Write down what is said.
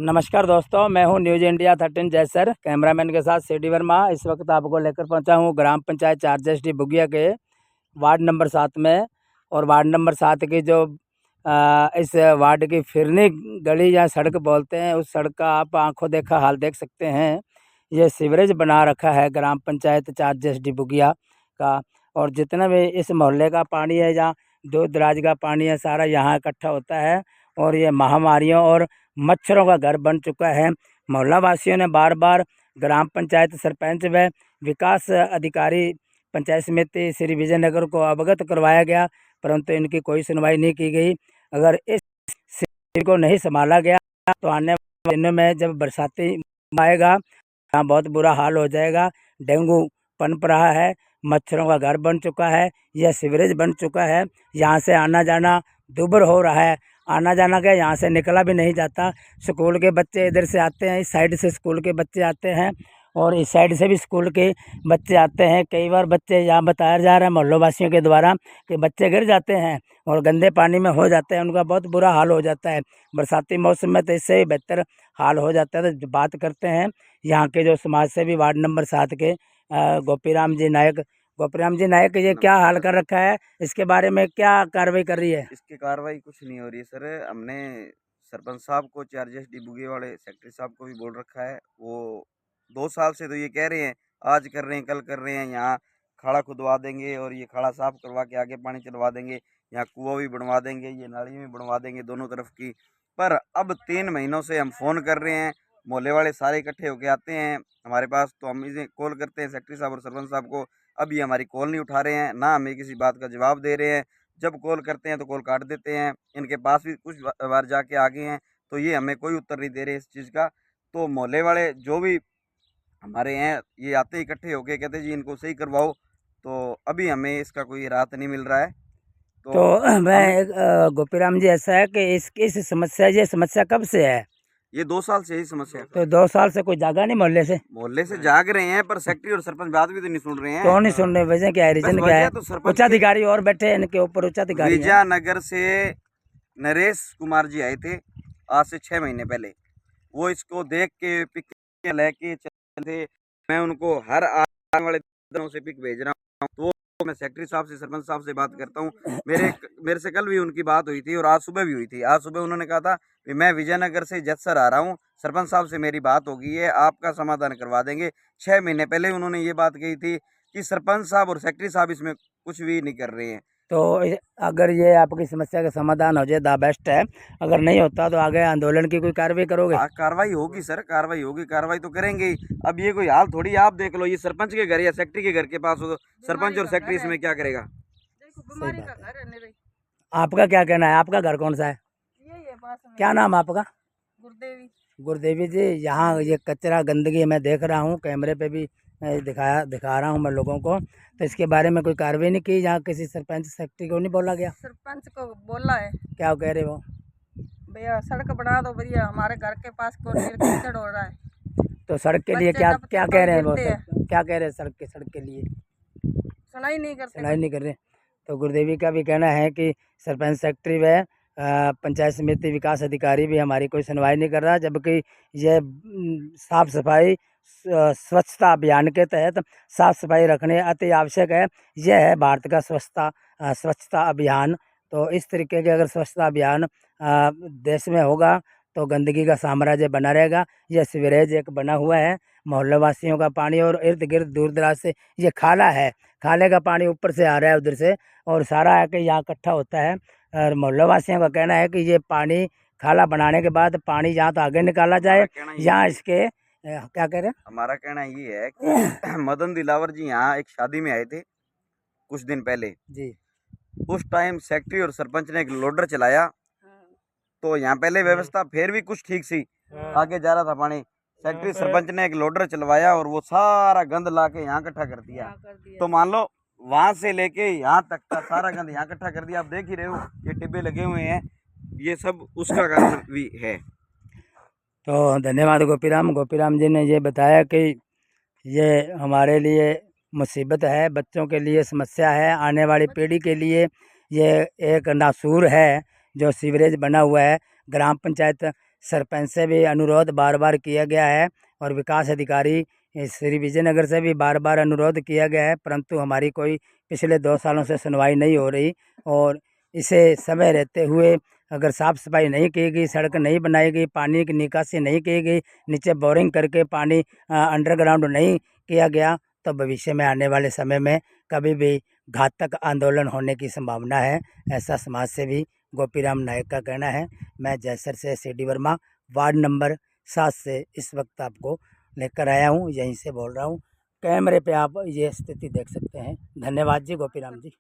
नमस्कार दोस्तों, मैं हूं न्यूज़ इंडिया 13 जयसर, कैमरामैन के साथ सीडी वर्मा। इस वक्त आपको लेकर पहुंचा हूं ग्राम पंचायत चारजस्टी बुगिया के वार्ड नंबर 7 में। और वार्ड नंबर 7 की जो इस वार्ड की फिरनी गली या सड़क बोलते हैं, उस सड़क का आप आंखों देखा हाल देख सकते हैं। ये सीवरेज बना रखा है ग्राम पंचायत चारजस्टी बुगिया का। और जितना भी इस मोहल्ले का पानी है, जहाँ दूर दराज का पानी है, सारा यहाँ इकट्ठा होता है। और ये महामारियों और मच्छरों का घर बन चुका है। मोहल्ला वासियों ने बार बार ग्राम पंचायत सरपंच व विकास अधिकारी पंचायत समिति श्री विजयनगर को अवगत करवाया गया, परंतु इनकी कोई सुनवाई नहीं की गई। अगर इस स्थिति को नहीं संभाला गया तो आने वाले दिनों में जब बरसाती आएगा, यहाँ बहुत बुरा हाल हो जाएगा। डेंगू पनप रहा है, मच्छरों का घर बन चुका है, यह सीवरेज बन चुका है। यहाँ से आना जाना दुभर हो रहा है। आना जाना क्या, यहाँ से निकला भी नहीं जाता। स्कूल के बच्चे इधर से आते हैं, इस साइड से स्कूल के बच्चे आते हैं, और इस साइड से भी स्कूल के बच्चे आते हैं। कई बार बच्चे यहाँ बताया जा रहा है मोहल्लों वासियों के द्वारा कि बच्चे गिर जाते हैं और गंदे पानी में हो जाते हैं, उनका बहुत बुरा हाल हो जाता है। बरसाती मौसम में तो इससे ही बेहतर हाल हो जाता है। तो बात करते हैं यहाँ के जो समाज सेवी वार्ड नंबर 7 के गोपीराम जी नायक। गोपीराम जी नायक, ये क्या हाल कर रखा है, इसके बारे में क्या कार्रवाई कर रही है? इसकी कार्रवाई कुछ नहीं हो रही है सर। हमने सरपंच साहब को, चारजस्टी बुगिया वाले सेक्रेटरी साहब को भी बोल रखा है। वो 2 साल से तो ये कह रहे हैं, आज कर रहे हैं, कल कर रहे हैं, यहाँ खाड़ा खुदवा देंगे और ये खाड़ा साफ करवा के आगे पानी चलवा देंगे, यहाँ कुआं भी बनवा देंगे, ये नाली भी बनवा देंगे दोनों तरफ की। पर अब 3 महीनों से हम फ़ोन कर रहे हैं, मोहल्ले वाले सारे इकट्ठे होके आते हैं हमारे पास, तो हम इसे कॉल करते हैं सेक्रेटरी साहब और सरपंच साहब को। अब ये हमारी कॉल नहीं उठा रहे हैं, ना हमें किसी बात का जवाब दे रहे हैं। जब कॉल करते हैं तो कॉल काट देते हैं। इनके पास भी कुछ बार जाके आ गए हैं, तो ये हमें कोई उत्तर नहीं दे रहे इस चीज़ का। तो मोहल्ले वाले जो भी हमारे हैं, ये आते इकट्ठे होके कहते जी इनको सही करवाओ। तो अभी हमें इसका कोई राहत नहीं मिल रहा है। तो मैं गोपीराम जी, ऐसा है कि इस समस्या, ये समस्या कब से है? ये 2 साल से यही समस्या है। तो 2 साल से कोई जागा नहीं मोहल्ले से? मोहल्ले से जाग रहे हैं, पर सेक्रेटरी और सरपंच बात भी तो नहीं सुन रहे हैं। तो नहीं सुन रहे, वजह क्या है, रीजन क्या है? तो सरपंच उच्च अधिकारी और बैठे हैं इनके ऊपर, उच्च अधिकारी हैं। विजयनगर से नरेश कुमार जी आए थे आज से 6 महीने पहले। वो इसको देख के पिक लेके चले। मैं उनको हर आने वाले दिनों से पिक भेज रहा हूँ। तो मैं सेक्रेटरी साहब से, सरपंच साहब से बात करता हूँ। मेरे से कल भी उनकी बात हुई थी और आज सुबह भी हुई थी। आज सुबह उन्होंने कहा था कि मैं विजयनगर से जयसर आ रहा हूँ, सरपंच साहब से मेरी बात हो गई है, आपका समाधान करवा देंगे। 6 महीने पहले उन्होंने ये बात कही थी कि सरपंच साहब और सेक्रेटरी साहब इसमें कुछ भी नहीं कर रहे हैं। तो अगर ये आपकी समस्या का समाधान हो जाए द बेस्ट है, अगर नहीं होता तो आगे आंदोलन की कोई कार्रवाई करोगे? कार्रवाई होगी सर, कार्रवाई होगी, कार्रवाई तो करेंगे ही। अब ये कोई हाल थोड़ी, आप देख लो, ये सरपंच के घर या सेक्रेटरी के घर के पास हो तो सरपंच और सेक्रेटरी इसमें क्या करेगा? सही बात है। आपका क्या कहना है? आपका घर कौन सा है? क्या नाम आपका? गुरुदेवी। गुरुदेवी जी, यहाँ ये कचरा गंदगी मैं देख रहा हूँ, कैमरे पे भी दिखा रहा हूँ मैं लोगों को। तो इसके बारे में कोई कार्रवाई नहीं की? यहाँ किसी सरपंच सेक्रेटरी को नहीं बोला गया? सरपंच को बोला है। क्या कह रहे हो? भैया सड़क बना दो भैया, हमारे घर के पास कीचड़ हो रहा है। तो सड़क के लिए बच्चे क्या टप क्या टप कह रहे हैं वो? गिरते हैं। क्या कह रहे हैं सड़क के लिए? सुनाई नहीं करते। सुनाई नहीं कर रहे। तो गुरुदेवी का भी कहना है कि सरपंच सेक्रेटरी व पंचायत समिति विकास अधिकारी भी हमारी कोई सुनवाई नहीं कर रहा, जबकि ये साफ सफाई स्वच्छता अभियान के तहत साफ सफाई रखने अति आवश्यक है। यह है भारत का स्वच्छता अभियान। तो इस तरीके के अगर स्वच्छता अभियान देश में होगा तो गंदगी का साम्राज्य बना रहेगा। यह सीवरेज एक बना हुआ है, मोहल्ले वासियों का पानी, और इर्द गिर्द दूर दराज से ये खाला है, खाले का पानी ऊपर से आ रहा है उधर से, और सारा आके यहाँ इकट्ठा होता है। और मोहल्ले वासियों का कहना है कि ये पानी खाला बनाने के बाद पानी यहाँ तो आगे निकाला जाए, यहाँ इसके क्या कह रहे हैं? हमारा कहना ये है कि मदन दिलावर जी यहाँ एक शादी में आए थे कुछ दिन पहले जी। उस टाइम सेक्रेटरी और सरपंच ने एक लोडर चलाया, तो यहाँ पहले व्यवस्था फिर भी कुछ ठीक सी, आगे जा रहा था पानी। सेक्रेटरी सरपंच ने एक लोडर चलवाया और वो सारा गंद ला के यहाँ इकट्ठा कर दिया। तो मान लो वहां से लेके यहाँ तक का सारा गंद यहाँ इकट्ठा कर दिया। आप देख ही रहे हो, ये टिब्बे लगे हुए हैं, ये सब उसका कारण भी है। तो धन्यवाद गोपीराम जी ने ये बताया कि ये हमारे लिए मुसीबत है, बच्चों के लिए समस्या है, आने वाली पीढ़ी के लिए ये एक नासूर है जो सीवरेज बना हुआ है। ग्राम पंचायत सरपंच से भी अनुरोध बार बार किया गया है और विकास अधिकारी श्री विजयनगर से भी बार बार अनुरोध किया गया है, परंतु हमारी कोई पिछले 2 सालों से सुनवाई नहीं हो रही। और इसे समय रहते हुए अगर साफ़ सफाई नहीं की गई, सड़क नहीं बनाई गई, पानी की निकासी नहीं की गई, नीचे बोरिंग करके पानी अंडरग्राउंड नहीं किया गया, तो भविष्य में आने वाले समय में कभी भी घातक आंदोलन होने की संभावना है, ऐसा समाज सेवी गोपीराम नायक का कहना है। मैं जयसर से CD वर्मा वार्ड नंबर 7 से इस वक्त आपको लेकर आया हूँ, यहीं से बोल रहा हूँ। कैमरे पे आप ये स्थिति देख सकते हैं। धन्यवाद जी गोपीराम जी।